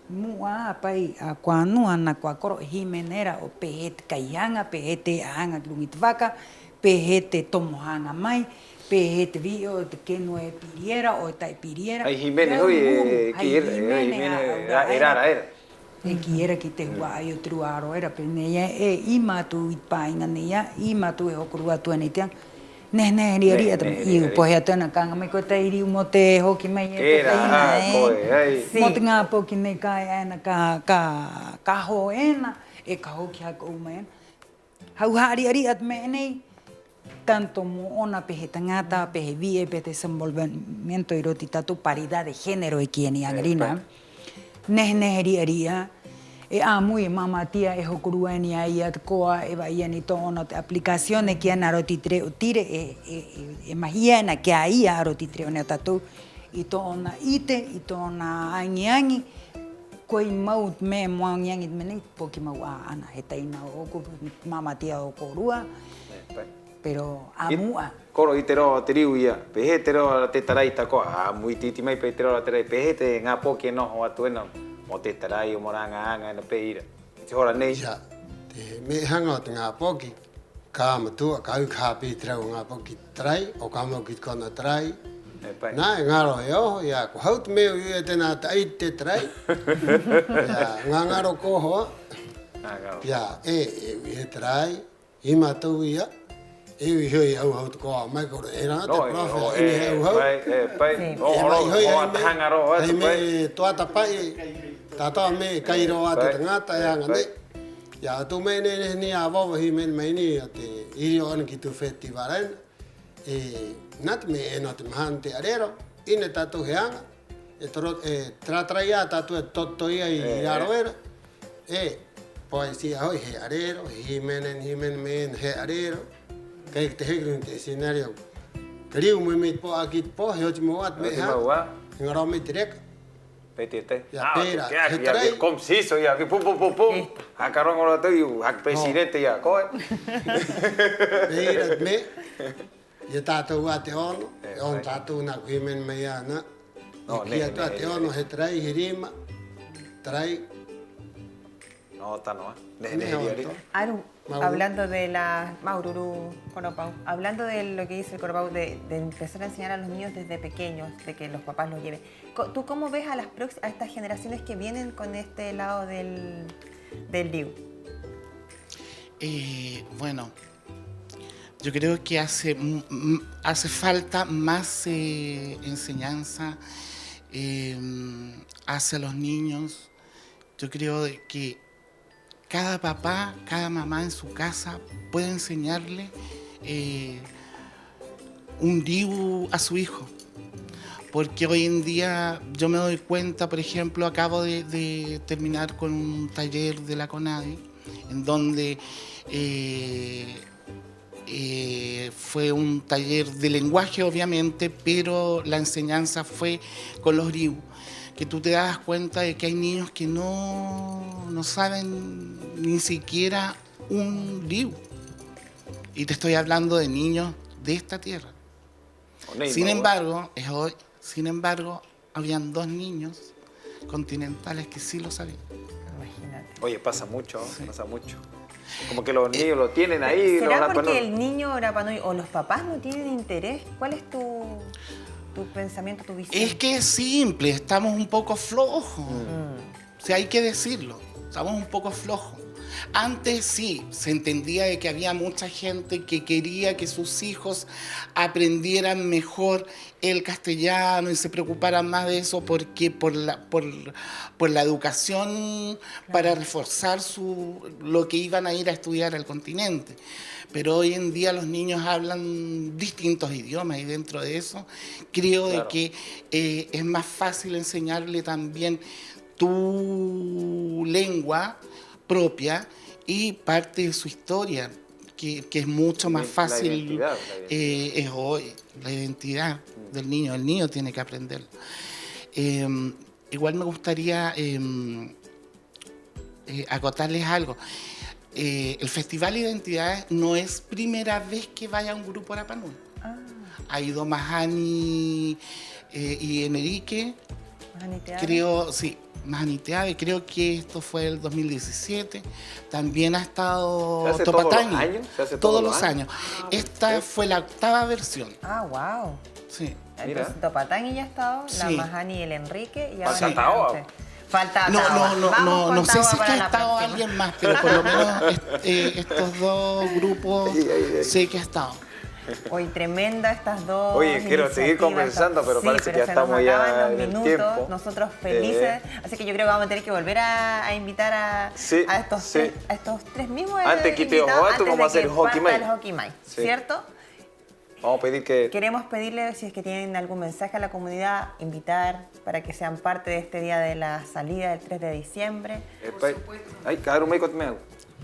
mua pai akuanu ana kuakoro Jimenera o pehet kayanga pehete anga lungitvaka pehete tomohanga mai Pejete vio que no es piriera o está piriera. Hay Jiménez hoy, era. Quiera que te guayo truaro era peneya ima tu itpaina neya ima tu okrua tu anitian. Nene ria y pues ya tena kanga me kota iri motejo que me era motinga po que ne kai na ka hoena e ka ho kya ko men. Hau hari ari at mene tanto ona pejetangata pejevie pe desenvolvimiento erotita tu paridad de género e quien y agrina. Nehneheria muy mama tía es ocurruenia y atcoa eva y anito no aplicaciones que anarotitre tire imagina que ahí arotitre ne tatu y tona ite y tona añani coi maut me moanyangi meni poki mau ana hetaina o mama tía ocurrua pero amua Coro itero teriu ia pehetero tetarai tako muy titi mai petero terai pehete ngapo que no o atueno mo tetarai o moranga anga no peira se ora nei ja te me hanga te ngapo ki ka matu ka ka petero ngapo ki trai o ka mo ki kona trai na ngaro yo ya ko haut me u te na tai te trai ya ngaro ko ho ya e trai ima tu ia eu hoi au hau ko mai ko era te profe e au hau pai o hangaro ai me to ata pai ta me kairo ata ngata ya ngane ya tu me ne ni avo hi men mai ni te i on ki tu festival nat me no te mante arero ine tatu heanga e tro traia tatu toto ia i aroera poesia hoi he arero hi men he arero que te hegrin te escenario queria me po aqui po hoje mo at me ha ngaro me direct petete pera ya conciso ya que pum acaron ora te ak presidente ya ko pera me ya tato ate on tato na women me ya na ya tato on he trai hirima trai no ta no Aru, hablando de la Maururu Coropau, hablando de lo que dice el Coropau de empezar a enseñar a los niños desde pequeños, de que los papás los lleven. ¿Tú cómo ves a estas generaciones que vienen con este lado del DIU? Bueno, yo creo que hace falta más enseñanza hacia los niños. Yo creo que cada papá, cada mamá en su casa puede enseñarle un DIU a su hijo. Porque hoy en día yo me doy cuenta, por ejemplo, acabo de terminar con un taller de la CONADI, en donde fue un taller de lenguaje, obviamente, pero la enseñanza fue con los DIU. Que tú te das cuenta de que hay niños que no saben ni siquiera un DIU. Y te estoy hablando de niños de esta tierra. Sin embargo, habían 2 niños continentales que sí lo sabían. Imagínate. Oye, pasa mucho. Como que los niños lo tienen ahí. ¿Será porque el niño Rapanui o los papás no tienen interés? ¿Cuál es tu pensamiento, tu visión? Es que es simple, estamos un poco flojos. O sea, hay que decirlo, estamos un poco flojos. Antes sí, se entendía de que había mucha gente que quería que sus hijos aprendieran mejor el castellano y se preocuparan más de eso porque por la educación, para reforzar lo que iban a ir a estudiar al continente. Pero hoy en día los niños hablan distintos idiomas y dentro de eso creo de que es más fácil enseñarle también tu lengua propia y parte de su historia, que es mucho más fácil. Es hoy la identidad del niño. El niño tiene que aprenderlo. Igual me gustaría acotarles algo. El Festival Identidades no es primera vez que vaya un grupo a Rapa Nui. Ha ido Mahani y Enrique. Creo, sí. Maniteave, creo que esto fue el 2017. También ha estado ¿Se hace Topatangui. todos los años? ¿Se hace todos los años. Esta fue la 8ª versión. Ah, wow. Sí. Entonces Topatangui ya ha estado, la Sí. Mahani y el Enrique. Y Falta ahora Taoba. Falta No, Taoba. no, Vamos no, con no sé Taoba si es para que ha la estado próxima. alguien más, pero por lo menos estos dos grupos sé que ha estado. Hoy tremenda estas dos. Oye, quiero seguir conversando, pero Sí, parece que ya se nos estamos ya acaban los en el minutos, tiempo. Nosotros felices. Así que yo creo que vamos a tener que volver a invitar a estos tres mismos Antes que te invitados, ojo, antes vamos de a hacer que el hockey parta mai. el hockey mai, Sí. ¿cierto? Vamos a pedir que... Queremos pedirle, si es que tienen algún mensaje a la comunidad, invitar para que sean parte de este día de la salida del 3 de diciembre. Ay, cabrón, me me hago.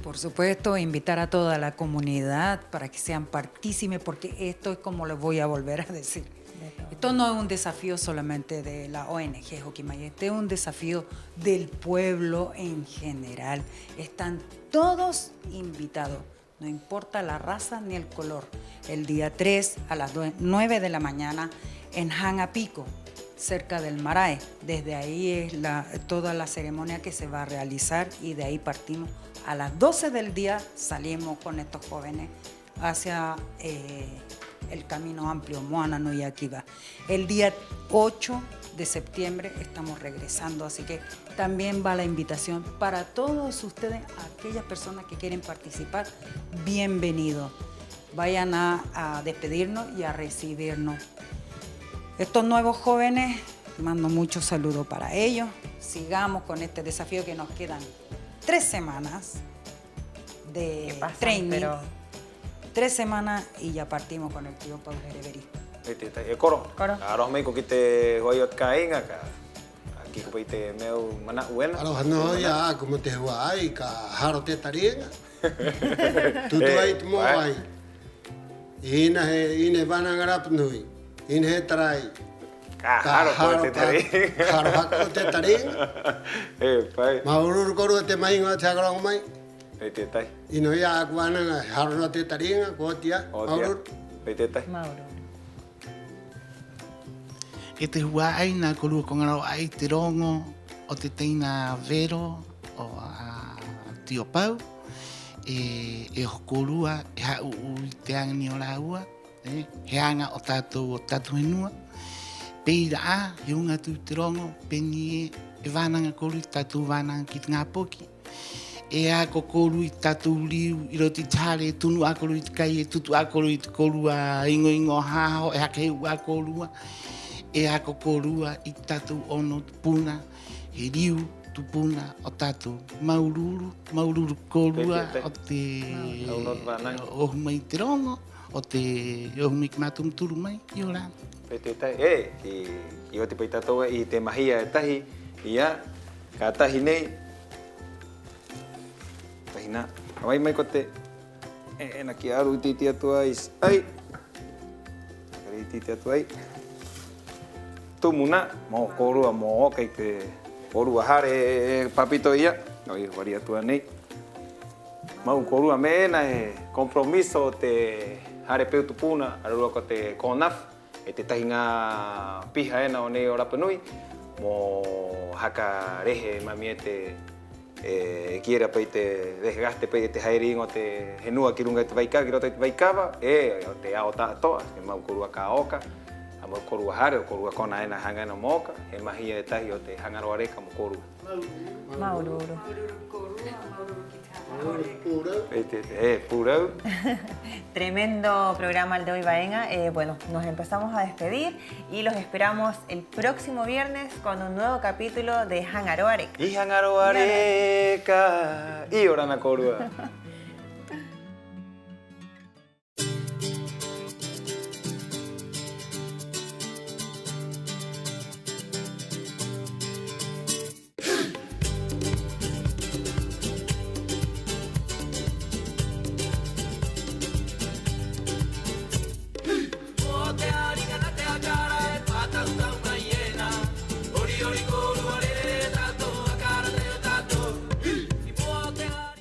Por supuesto, invitar a toda la comunidad para que sean partícipes, porque esto es como les voy a volver a decir. Esto no es un desafío solamente de la ONG Hockey-May, este es un desafío del pueblo en general. Están todos invitados, no importa la raza ni el color. El día 3 a las 9 de la mañana en Hanapico, cerca del Marae. Desde ahí es toda la ceremonia que se va a realizar y de ahí partimos. A las 12 del día salimos con estos jóvenes hacia el camino amplio, Moana Nuyaquiba. El día 8 de septiembre estamos regresando, así que también va la invitación para todos ustedes, aquellas personas que quieren participar, bienvenidos. Vayan a despedirnos y a recibirnos. Estos nuevos jóvenes, mando muchos saludos para ellos. Sigamos con este desafío que nos quedan 3 semanas de training. 3 semanas y ya partimos con el tío Paul Hereberi. Coro. Aros me kite hoyot kain acá. Aquí que peite meu mana buena. Aros no ya como te guay ka haro te taringa. Tu ai mo ai. Ine bana ngarap nui. Ine trai. Haro te taringa. Haro te taringa. Pai. Maurur koru te mai nga chagrong mai. Te tai. Ino ya kuana haro te taringa ko tia. Maurur. Te tai. Mauro. Este guay na kolu con aro ai tirongo o te teina Vero o a Tio Pau e hokolua e ha u te angni ola ua he anga o tatu henua peira a he unga tu tirongo peni e vananga kolu tatu vananga ki ngā poki e a ko kolu i tatu liu i roti tale tunu a kolu i kai e tutu a kolu i kolu a ingo haho e hake ua kolua e a kokorua i tatu ono puna, he riu tupuna o tatu maururu korua o te ohumai te rongo, o te ohumai ki mātum turu mai, i ora. Te tai, i o te pai tatoa i te mahia e tahi, ia, ka tahi nei, tahi nā, awai mai ko te, na ki aru i titi atua ai, kari i titi atua ai, tumuna mo korua mo kei te korua hare papito ia oi wari atua nei mau korua mena e compromiso te hare peu tupuna arua ko te konaf e te tahinga piha ena o nei o Rapanui mo haka rehe mami e kiera pai te desgaste pai te hairingo te henua ki runga te vaika ki rota te vaikava e o te ao tātoa e mau korua ka oka mo korua hare o korua kona ena hanga na moka e mahia e tahi o te hangaroa reka mo korua. Maururu. Purau. Tremendo programa el de hoy, Baenga. Bueno, nos empezamos a despedir y los esperamos el próximo viernes con un nuevo capítulo de Hangaroa Reka. Y Hangaroa Reka. Y Orana Korua.